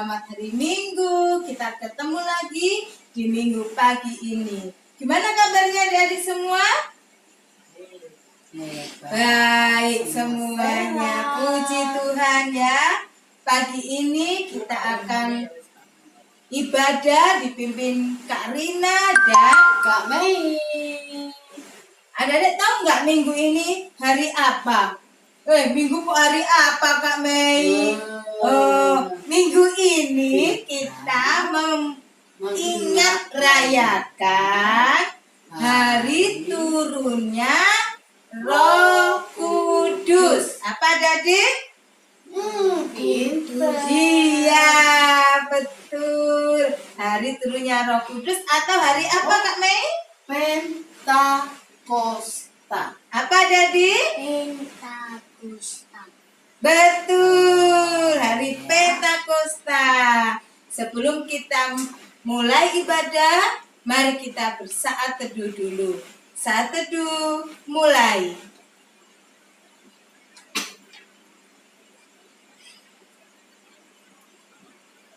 selamat hari Minggu. Kita ketemu lagi di Minggu pagi ini. Gimana kabarnya adik-adik semua? Baik semuanya. Puji Tuhan ya. Pagi ini kita akan ibadah dipimpin Kak Rina dan Kak Mei. Adik-adik tahu nggak minggu ini hari apa? Minggu kok hari apa Kak Mei? Minggu ini kita mengingat rayakan hari turunnya Roh Kudus. Apa adik? Iya, betul. Hari turunnya Roh Kudus atau hari apa Kak Mei? Pentakosta. Apa Dadi? Pentakosta. Betul, hari Pentakosta. Sebelum kita mulai ibadah, mari kita bersaat teduh dulu. Saat teduh, mulai.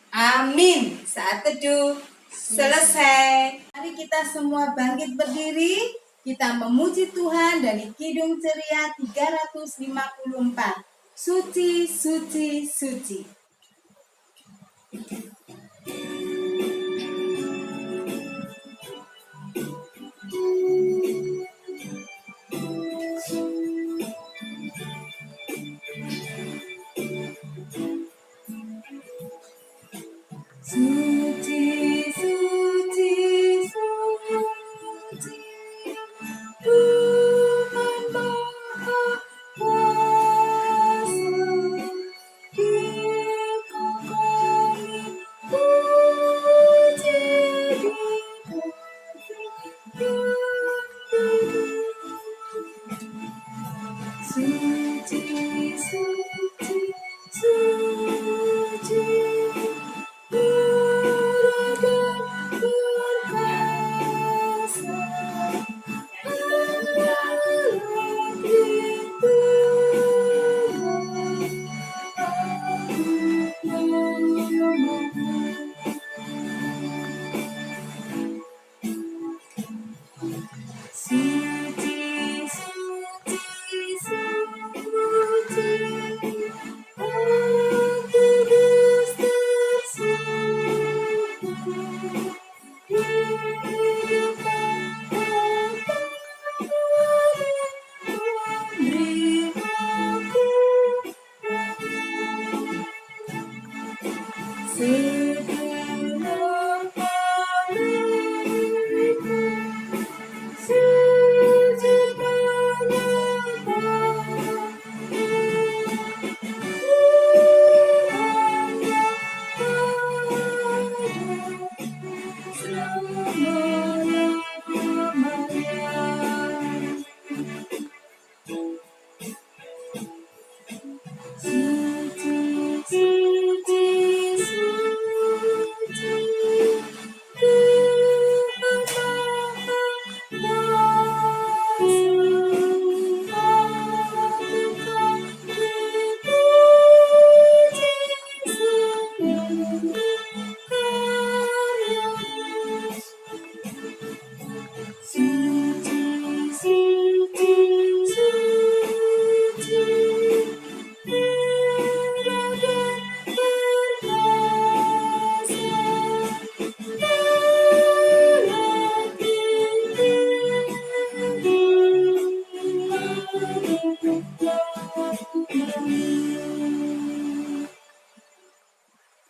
Amin. Saat teduh selesai. Mari kita semua bangkit berdiri. Kita memuji Tuhan dari Kidung Ceria 354. Suci, suci, suci. Suci, suci, suci, Tuhan Maha Kuasa, Kita kami puji Suci, suci, suci.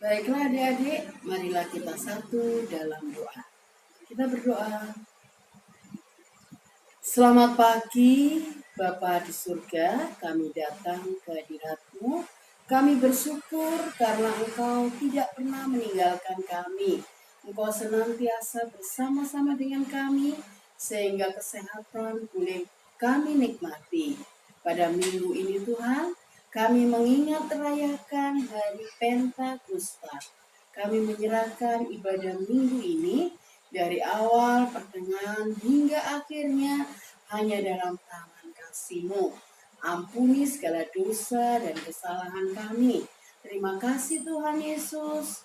Baiklah adik-adik, marilah kita satu dalam doa. Kita berdoa. Selamat pagi, Bapa di surga, kami datang ke hadirat-Mu. Kami bersyukur karena Engkau tidak pernah meninggalkan kami. Engkau senantiasa bersama-sama dengan kami, sehingga kesehatan boleh kami nikmati. Pada minggu ini Tuhan, kami mengingat rayakan hari Pentakosta. Kami menyerahkan ibadah minggu ini dari awal, pertengahan, hingga akhirnya hanya dalam tangan kasih-Mu. Ampuni segala dosa dan kesalahan kami. Terima kasih Tuhan Yesus.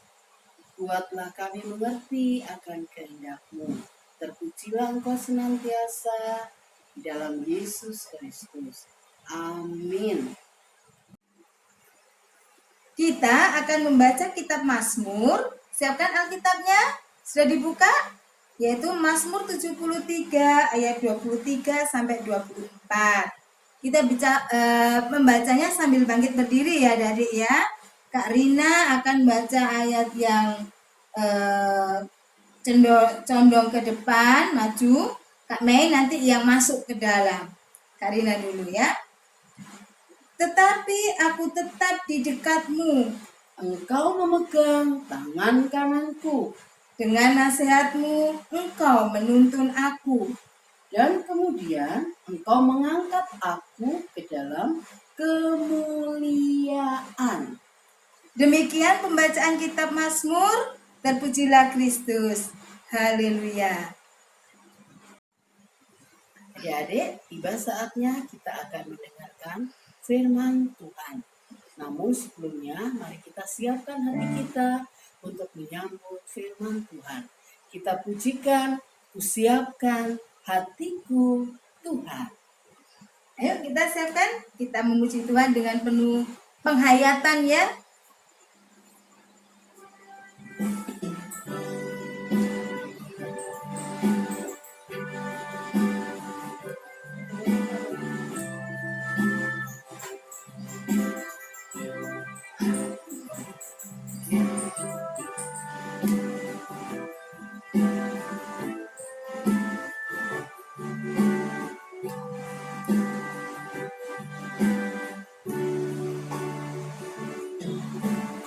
Buatlah kami mengerti akan kehendak-Mu. Terpujilah Engkau senantiasa di dalam Yesus Kristus. Amin. Kita akan membaca kitab Mazmur. Siapkan Alkitabnya? Sudah dibuka? Yaitu Mazmur 73 ayat 23 sampai 24. Kita membacanya sambil bangkit berdiri ya adik-adik ya. Kak Rina akan baca ayat yang condong ke depan, maju. Kak Mei nanti yang masuk ke dalam. Kak Rina dulu ya. Tetapi aku tetap di dekatmu. Engkau memegang tangan kananku. Dengan nasihatmu, engkau menuntun aku. Dan kemudian engkau mengangkat aku ke dalam kemuliaan. Demikian pembacaan kitab Mazmur. Terpujilah Kristus. Haleluya. Adik-adik, tiba saatnya kita akan mendengarkan firman Tuhan. Namun sebelumnya, mari kita siapkan hati kita untuk menyambut firman Tuhan. Kita pujikan, kusiapkan hatiku Tuhan. Ayo kita siapkan, kita memuji Tuhan dengan penuh penghayatan ya.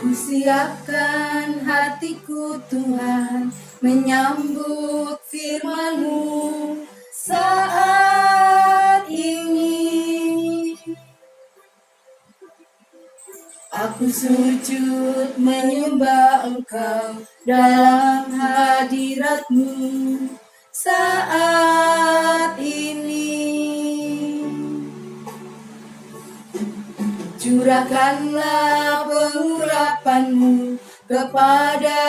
Kusiapkan hatiku Tuhan, menyambut firman-Mu saat ini. Aku sujud menyembah Engkau dalam hadirat-Mu saat ini. Curahkanlah pengurapan-Mu kepada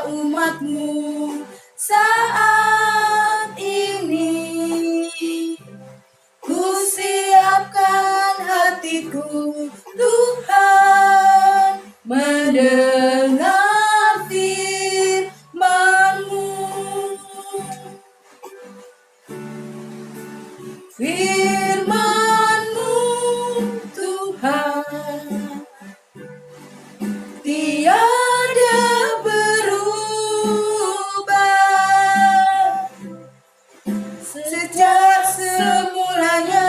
umat-Mu saat ini. Kusiapkan hatiku Tuhan, mendengar firman-Mu. Firman-Mu Tuhan, tiada berubah. Sejak semulanya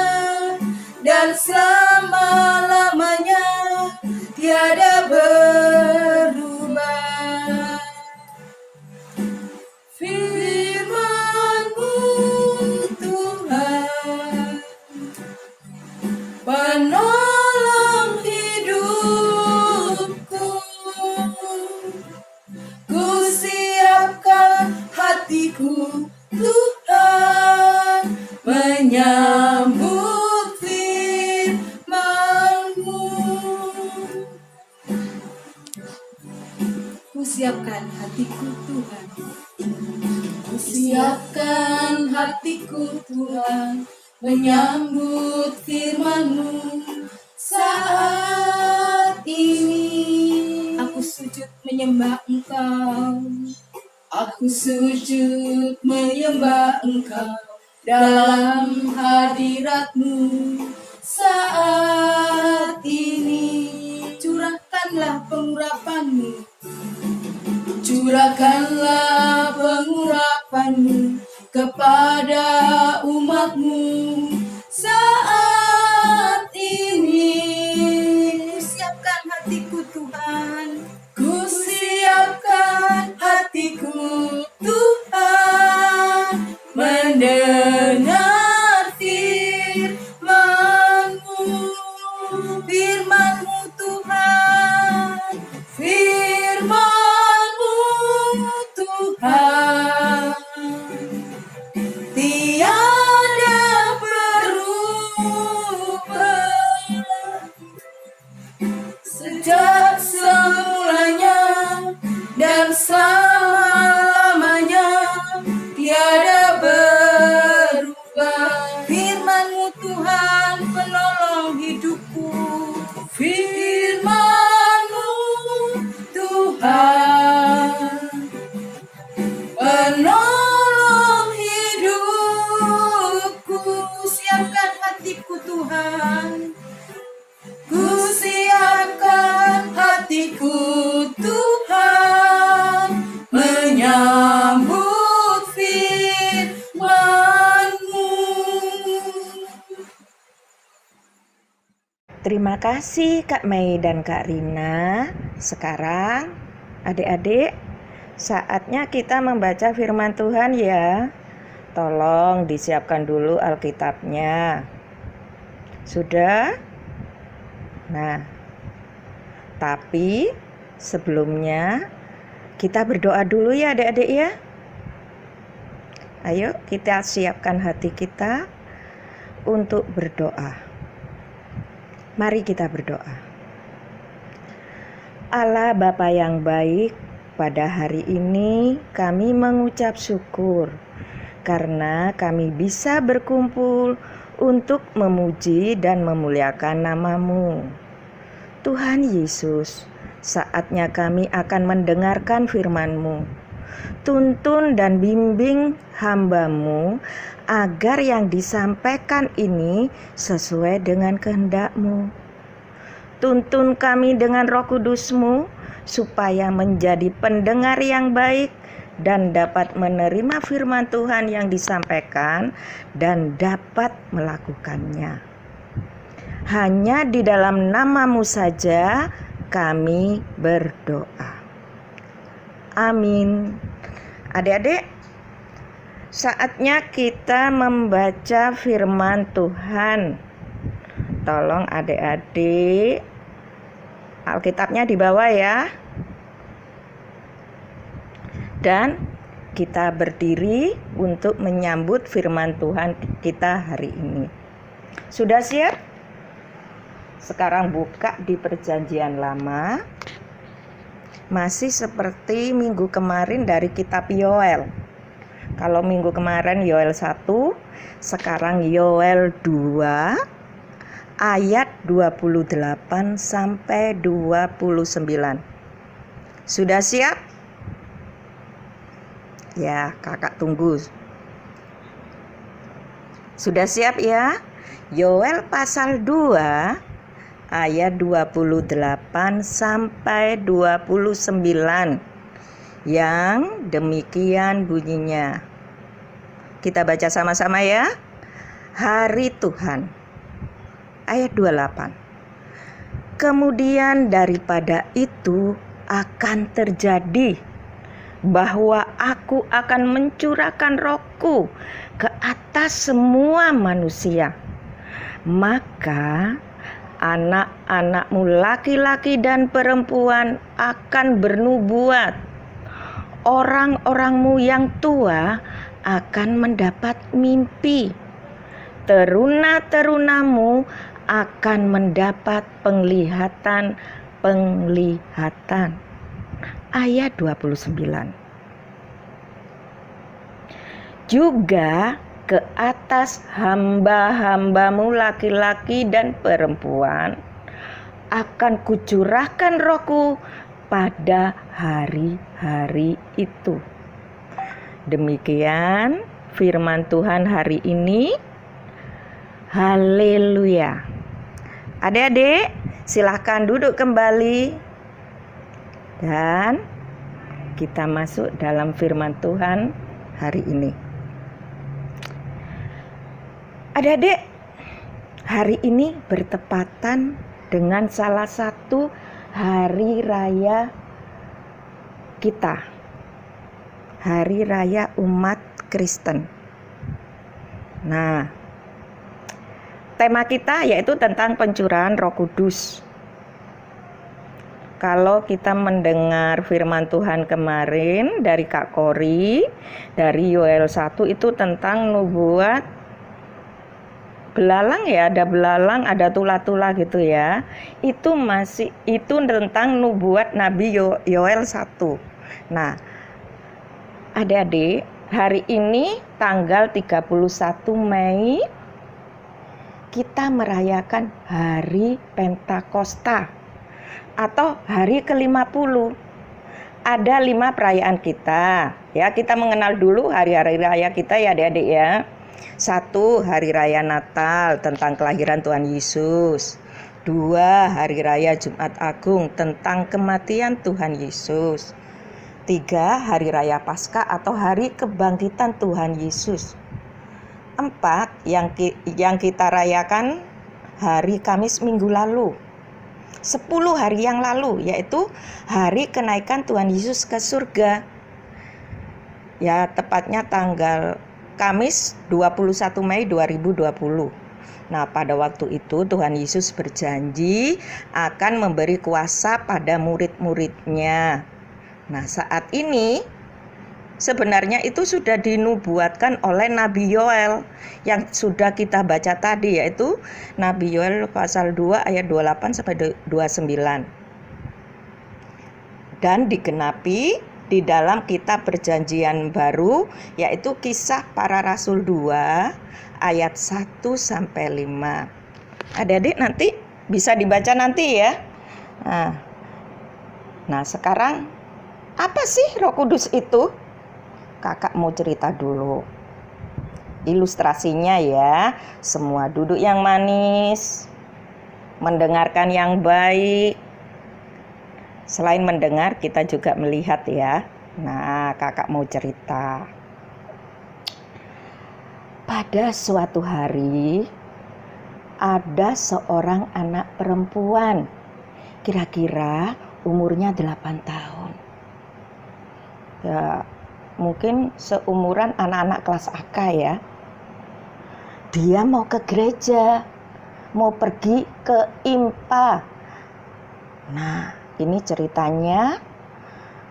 dan selama-lamanya tiada berubah. Firman-Mu Tuhan, penolong hidupku. Kusiapkan hatiku Tuhan, menyambut firman-Mu. Kusiapkan hatiku Tuhan, kusiapkan hatiku Tuhan, menyambut firman-Mu saat ini. Aku sujud menyembah Engkau. Aku sujud menyembah Engkau dalam hadirat-Mu saat ini. Curahkanlah pengurapan-Mu, curahkanlah pengurapan-Mu kepada umat-Mu saat ini. Kusiapkan hatiku Tuhan, kusiapkan hatiku Tuhan, mendengar firman-Mu. Firman-Mu Tuhan, firman-Mu Tuhan, tiada berubah. Sejak semulanya dan Terima kasih Kak Mei dan Kak Rina. Sekarang adik-adik, saatnya kita membaca firman Tuhan ya. Tolong disiapkan dulu Alkitabnya. Sudah? Nah, tapi sebelumnya kita berdoa dulu ya adik-adik ya. Ayo kita siapkan hati kita untuk berdoa. Mari kita berdoa. Allah Bapa yang baik, pada hari ini kami mengucap syukur karena kami bisa berkumpul untuk memuji dan memuliakan nama-Mu. Tuhan Yesus, saatnya kami akan mendengarkan firman-Mu. Tuntun dan bimbing hamba-Mu agar yang disampaikan ini sesuai dengan kehendak-Mu. Tuntun kami dengan Roh Kudus-Mu supaya menjadi pendengar yang baik dan dapat menerima firman Tuhan yang disampaikan dan dapat melakukannya. Hanya di dalam nama-Mu saja kami berdoa. Amin. Adik-adik, saatnya kita membaca firman Tuhan. Tolong adik-adik, Alkitabnya di bawah ya. Dan kita berdiri untuk menyambut firman Tuhan kita hari ini. Sudah siap? Sekarang buka di Perjanjian Lama. Masih seperti minggu kemarin dari kitab Yoel. Kalau minggu kemarin Yoel 1, sekarang Yoel 2 ayat 28 sampai 29. Sudah siap? Ya, kakak tunggu. Sudah siap ya? Yoel pasal 2 ayat 28 sampai 29. Yang demikian bunyinya. Kita baca sama-sama ya. Hari Tuhan. Ayat 28. Kemudian daripada itu akan terjadi bahwa aku akan mencurahkan Rohku ke atas semua manusia. Maka anak-anakmu laki-laki dan perempuan akan bernubuat. Orang-orangmu yang tua akan mendapat mimpi. Teruna-terunamu akan mendapat penglihatan. Ayat 29. Juga ke atas hamba-hambamu laki-laki dan perempuan akan kucurahkan Rohku pada hari-hari itu. Demikian firman Tuhan hari ini. Haleluya. Adik-adik, silahkan duduk kembali dan kita masuk dalam firman Tuhan hari ini. Adik-adik, hari ini bertepatan dengan salah satu hari raya kita. Hari raya umat Kristen. Nah, tema kita yaitu tentang pencurahan Roh Kudus. Kalau kita mendengar firman Tuhan kemarin dari Kak Kori, dari Yoel 1 itu tentang nubuat belalang ya, ada belalang, ada tula-tula gitu ya. Itu tentang nubuat Nabi Yoel 1. Nah, adik-adik, hari ini tanggal 31 Mei kita merayakan hari Pentakosta atau hari ke-50. Ada 5 perayaan kita. Ya, kita mengenal dulu hari-hari raya kita ya adik-adik ya. 1. Hari Raya Natal tentang kelahiran Tuhan Yesus. 2. Hari Raya Jumat Agung tentang kematian Tuhan Yesus. 3. Hari Raya Paskah atau Hari Kebangkitan Tuhan Yesus. 4. Yang kita rayakan hari Kamis minggu lalu, 10 hari yang lalu, yaitu hari kenaikan Tuhan Yesus ke surga. Ya, tepatnya tanggal Kamis 21 Mei 2020. Nah, pada waktu itu Tuhan Yesus berjanji akan memberi kuasa pada murid-muridnya. Nah, saat ini sebenarnya itu sudah dinubuatkan oleh Nabi Yoel yang sudah kita baca tadi, yaitu Nabi Yoel pasal 2 ayat 28 sampai 29. Dan digenapi di dalam kitab Perjanjian Baru, yaitu Kisah Para Rasul 2 ayat 1 sampai 5. Adik-adik nanti bisa dibaca nanti ya. Nah, sekarang apa sih Roh Kudus itu? Kakak mau cerita dulu. Ilustrasinya ya, semua duduk yang manis, mendengarkan yang baik. Selain mendengar, kita juga melihat ya. Nah, kakak mau cerita. Pada suatu hari, ada seorang anak perempuan, kira-kira umurnya 8 tahun. Ya, mungkin seumuran anak-anak kelas AK ya. Dia mau ke gereja, mau pergi ke IMPA. Nah, ini ceritanya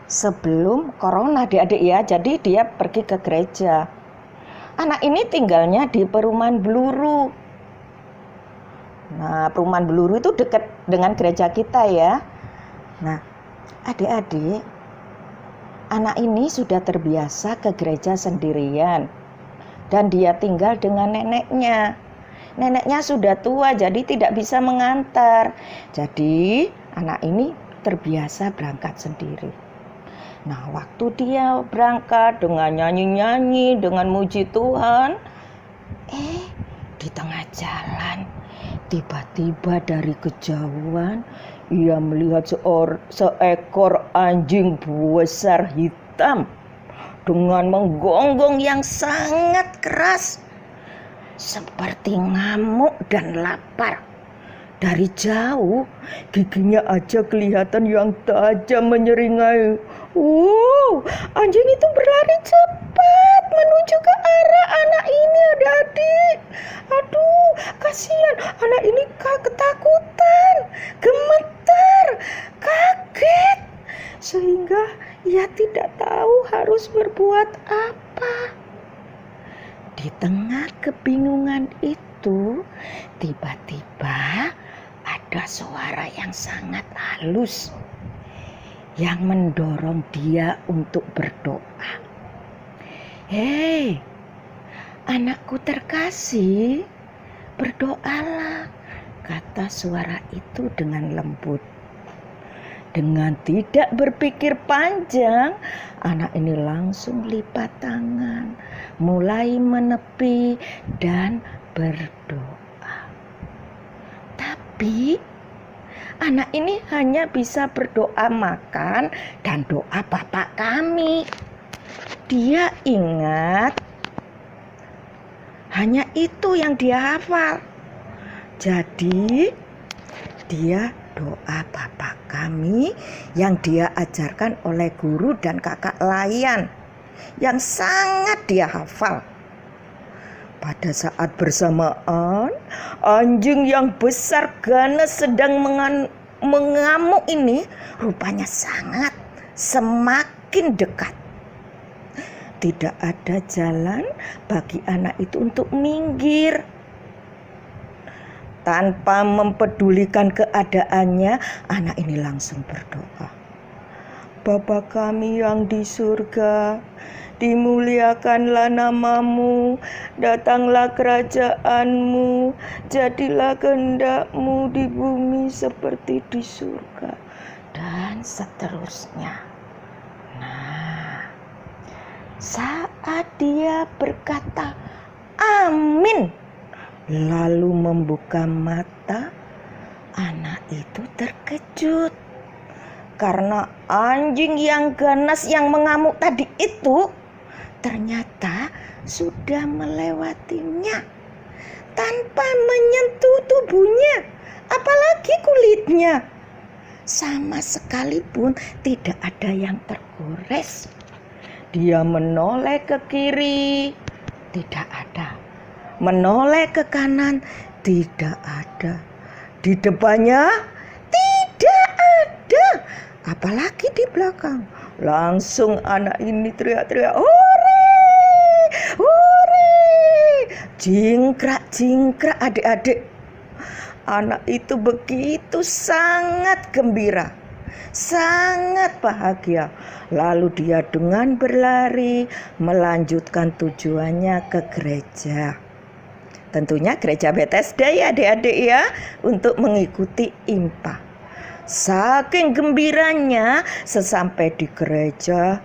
sebelum corona adik-adik ya. Jadi dia pergi ke gereja. Anak ini tinggalnya di perumahan Bluru. Nah, perumahan Bluru itu dekat dengan gereja kita ya. Nah, adik-adik, anak ini sudah terbiasa ke gereja sendirian. Dan dia tinggal dengan neneknya. Neneknya sudah tua, jadi tidak bisa mengantar. Jadi, anak ini terbiasa berangkat sendiri. Nah, waktu dia berangkat dengan nyanyi-nyanyi, dengan muji Tuhan, di tengah jalan, tiba-tiba dari kejauhan, ia melihat seekor anjing besar hitam dengan menggonggong yang sangat keras, seperti ngamuk dan lapar. Dari jauh, giginya aja kelihatan yang tajam menyeringai. Anjing itu berlari cepat menuju ke arah anak ini, adik-adik. Aduh, kasihan anak ini ketakutan, gemetar, kaget, sehingga ia tidak tahu harus berbuat apa. Di tengah kebingungan itu, tiba-tiba ada suara yang sangat halus yang mendorong dia untuk berdoa. Hei, anakku terkasih, berdoalah, kata suara itu dengan lembut. Dengan tidak berpikir panjang, anak ini langsung lipat tangan, mulai menepi dan berdoa. Tapi anak ini hanya bisa berdoa makan dan doa Bapa Kami. Dia ingat hanya itu yang dia hafal. Jadi dia doa Bapa Kami yang dia ajarkan oleh guru dan kakak layan yang sangat dia hafal. Pada saat bersamaan, anjing yang besar ganas sedang mengamuk ini rupanya semakin dekat. Tidak ada jalan bagi anak itu untuk minggir. Tanpa mempedulikan keadaannya, anak ini langsung berdoa. Bapa Kami yang di surga, dimuliakanlah namamu, datanglah kerajaanmu, jadilah kehendak-Mu di bumi seperti di surga, dan seterusnya. Nah, saat dia berkata amin, lalu membuka mata, anak itu terkejut. Karena anjing yang ganas yang mengamuk tadi itu ternyata sudah melewatinya tanpa menyentuh tubuhnya apalagi kulitnya. Sama sekalipun tidak ada yang tergores. Dia menoleh ke kiri, tidak ada. Menoleh ke kanan, tidak ada. Di depannya, tidak ada. Apalagi di belakang. Langsung anak ini teriak-teriak, "Hore! Hore!" Jingkrak-jingkrak adik-adik. Anak itu begitu sangat gembira, sangat bahagia. Lalu dia dengan berlari melanjutkan tujuannya ke gereja. Tentunya gereja Bethesda ya adik-adik ya, untuk mengikuti IMPA. Saking gembiranya, sesampai di gereja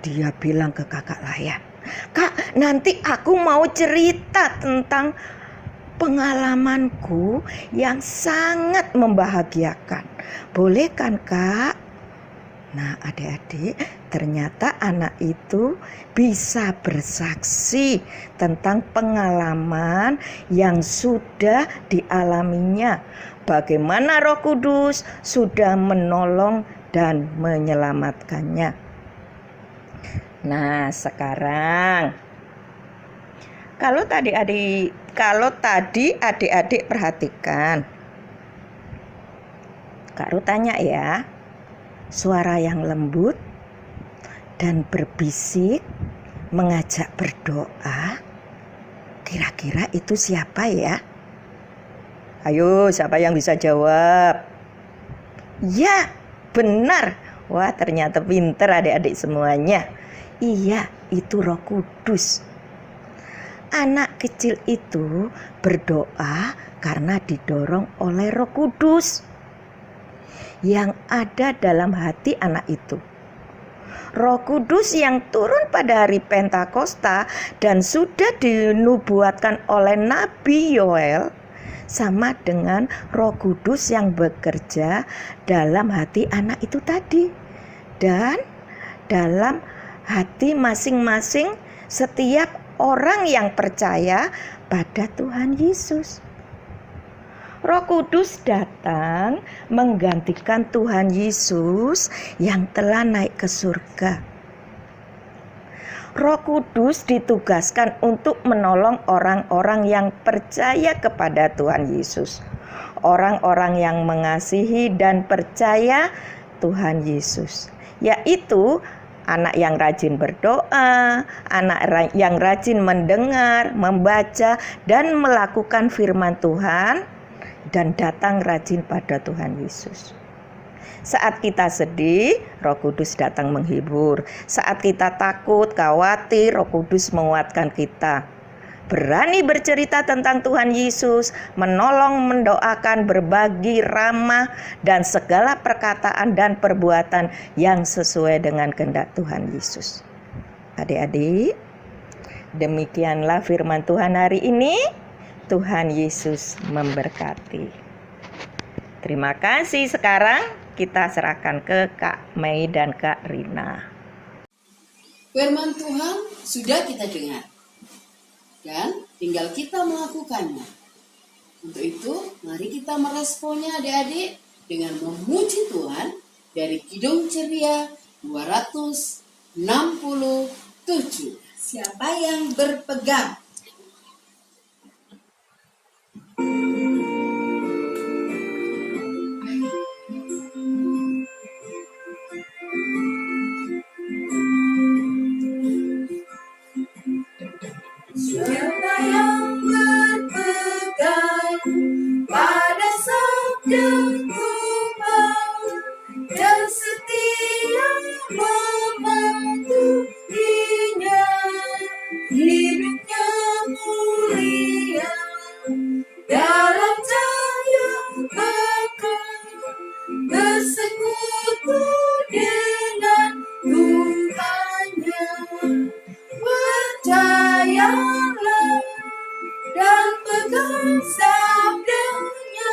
dia bilang ke kakak layan, "Kak, nanti aku mau cerita tentang pengalamanku yang sangat membahagiakan. Boleh kan, Kak?" Nah, adik-adik, ternyata anak itu bisa bersaksi tentang pengalaman yang sudah dialaminya. Bagaimana Roh Kudus sudah menolong dan menyelamatkannya. Nah, sekarang kalau tadi adik-adik perhatikan, Kak Ruth tanya ya, suara yang lembut dan berbisik mengajak berdoa, kira-kira itu siapa ya? Ayo, siapa yang bisa jawab? Ya, benar. Wah, ternyata pinter adik-adik semuanya. Iya, itu Roh Kudus. Anak kecil itu berdoa karena didorong oleh Roh Kudus yang ada dalam hati anak itu. Roh Kudus yang turun pada hari Pentakosta dan sudah dinubuatkan oleh Nabi Yoel sama dengan Roh Kudus yang bekerja dalam hati anak itu tadi dan dalam hati masing-masing setiap orang yang percaya pada Tuhan Yesus. Roh Kudus datang menggantikan Tuhan Yesus yang telah naik ke surga. Roh Kudus ditugaskan untuk menolong orang-orang yang percaya kepada Tuhan Yesus. Orang-orang yang mengasihi dan percaya Tuhan Yesus, yaitu anak yang rajin berdoa, anak yang rajin mendengar, membaca, dan melakukan firman Tuhan, dan datang rajin pada Tuhan Yesus. Saat kita sedih, Roh Kudus datang menghibur. Saat kita takut, khawatir, Roh Kudus menguatkan kita. Berani bercerita tentang Tuhan Yesus, menolong, mendoakan, berbagi, ramah, dan segala perkataan dan perbuatan yang sesuai dengan kehendak Tuhan Yesus. Adik-adik, demikianlah firman Tuhan hari ini. Tuhan Yesus memberkati. Terima kasih. Sekarang kita serahkan ke Kak Mei dan Kak Rina. Firman Tuhan sudah kita dengar dan tinggal kita melakukannya. Untuk itu, mari kita meresponnya adik-adik dengan memuji Tuhan dari Kidung Ceria 267. Siapa yang berpegang? Siapa yang berpegang pada sabda Tuhan dan setia mematuhinya, hidupnya mulia dalam cahaya bakal bersekutu dengan Tuhannya. Percayalah dan pegang sabdanya,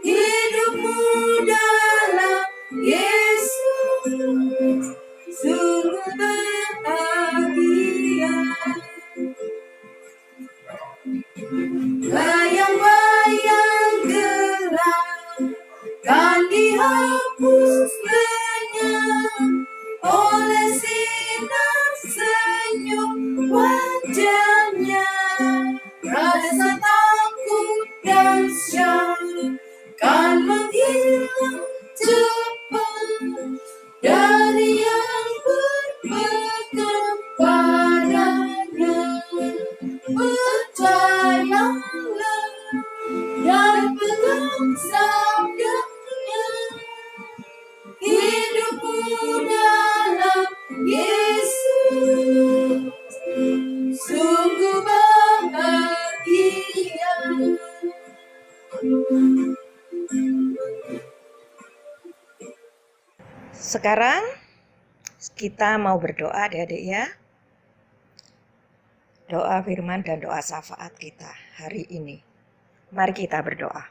hidupmu dalam Yesus sungguh bahagia. Bayang-bayang dari yang berpegang padanya. Percayalah dan pegang sabdanya, hidupmu dalam Yesus sungguh bahagia. Sekarang kita mau berdoa adik-adik ya. Doa firman dan doa syafaat kita hari ini. Mari kita berdoa.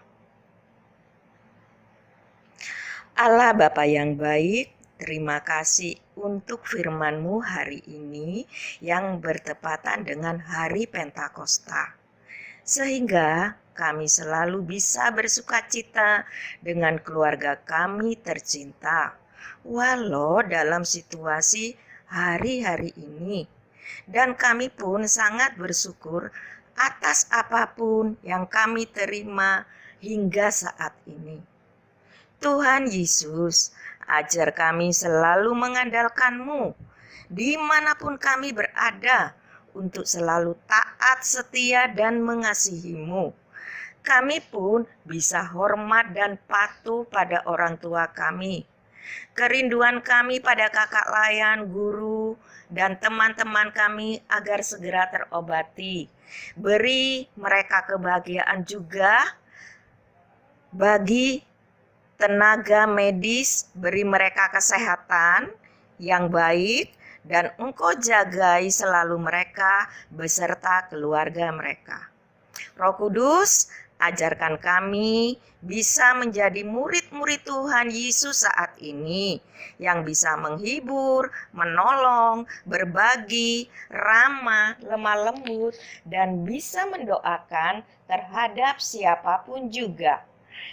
Allah Bapa yang baik, terima kasih untuk firman-Mu hari ini yang bertepatan dengan hari Pentakosta. Sehingga kami selalu bisa bersukacita dengan keluarga kami tercinta, walau dalam situasi hari-hari ini. Dan kami pun sangat bersyukur atas apapun yang kami terima hingga saat ini. Tuhan Yesus, ajar kami selalu mengandalkan-Mu dimanapun kami berada, untuk selalu taat, setia, dan mengasihi-Mu. Kami pun bisa hormat dan patuh pada orang tua kami. Kerinduan kami pada kakak layan, guru, dan teman-teman kami agar segera terobati. Beri mereka kebahagiaan juga bagi tenaga medis, beri mereka kesehatan yang baik, dan Engkau jagai selalu mereka beserta keluarga mereka. Roh Kudus, ajarkan kami bisa menjadi murid-murid Tuhan Yesus saat ini, yang bisa menghibur, menolong, berbagi, ramah, lemah lembut, dan bisa mendoakan terhadap siapapun juga.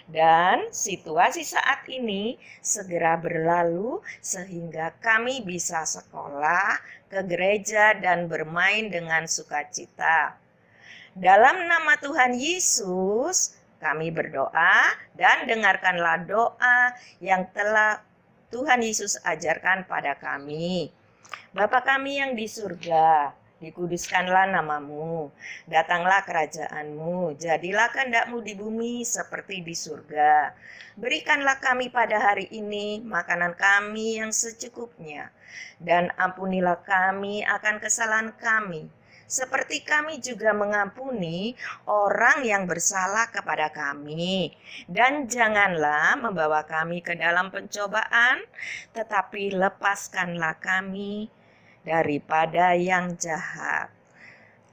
Dan situasi saat ini segera berlalu sehingga kami bisa sekolah, ke gereja, dan bermain dengan sukacita. Dalam nama Tuhan Yesus, kami berdoa, dan dengarkanlah doa yang telah Tuhan Yesus ajarkan pada kami. Bapa kami yang di surga, dikuduskanlah nama-Mu, datanglah kerajaan-Mu, jadilah kehendak-Mu di bumi seperti di surga. Berikanlah kami pada hari ini makanan kami yang secukupnya, dan ampunilah kami akan kesalahan kami, seperti kami juga mengampuni orang yang bersalah kepada kami. Dan janganlah membawa kami ke dalam pencobaan, tetapi lepaskanlah kami daripada yang jahat.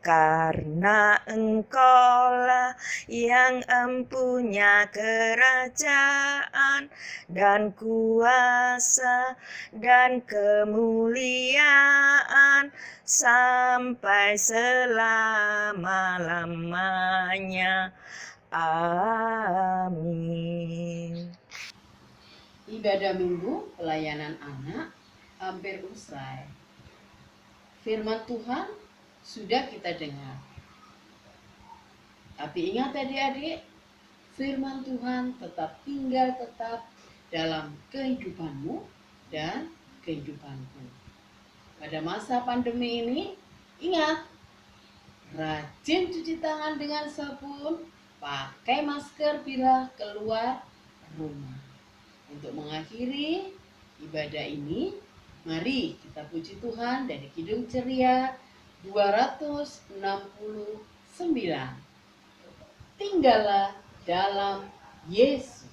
Karena Engkaulah yang empunya kerajaan dan kuasa dan kemuliaan sampai selama-lamanya. Amin. Ibadah Minggu pelayanan anak hampir usai. Firman Tuhan sudah kita dengar. Tapi ingat adik-adik, firman Tuhan tetap dalam kehidupanmu dan kehidupanku. Pada masa pandemi ini, ingat, rajin cuci tangan dengan sabun, pakai masker bila keluar rumah. Untuk mengakhiri ibadah ini, mari kita puji Tuhan dari Kidung Ceria 269. Tinggallah dalam Yesus.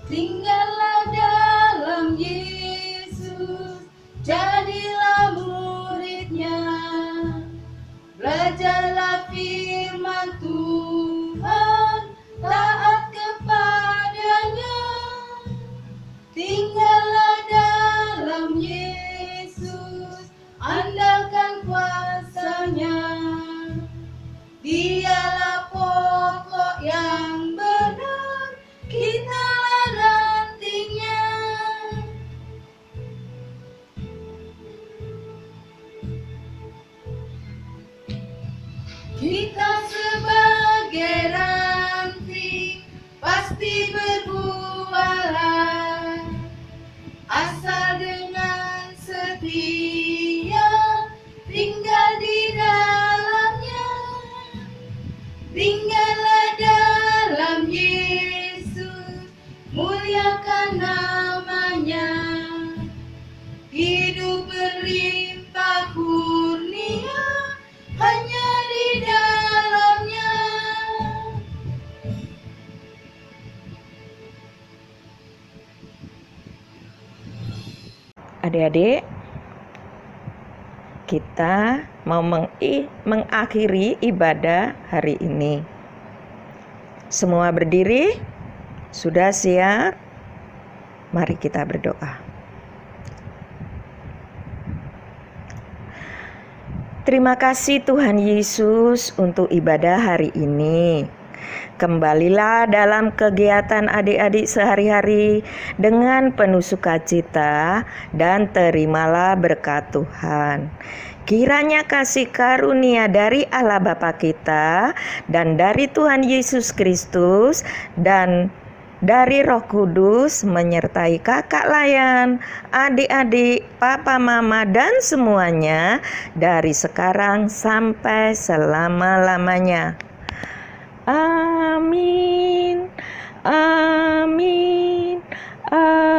Tinggallah dalam Yesus, jadilah muridnya, belajarlah firman Tuhan, taat kepadanya. Tinggallah dalam Yesus, andalkan kuasanya, dialah yang benar, kitalah rantingnya. Kita sebagai ranting pasti berbuahlah, asal dengan setia tinggal di dalamnya. Tinggallah dalam Yesus, muliakan namanya. Hidup berlimpah kurnia hanya di dalamnya. Adik-adik, kita mau mengakhiri ibadah hari ini. Semua berdiri? Sudah siap? Mari kita berdoa. Terima kasih Tuhan Yesus untuk ibadah hari ini. Kembalilah dalam kegiatan adik-adik sehari-hari dengan penuh sukacita dan terimalah berkat Tuhan. Kiranya kasih karunia dari Allah Bapa kita dan dari Tuhan Yesus Kristus dan dari Roh Kudus menyertai kakak layan, adik-adik, papa, mama, dan semuanya dari sekarang sampai selama-lamanya. Amin. Amin. Amin.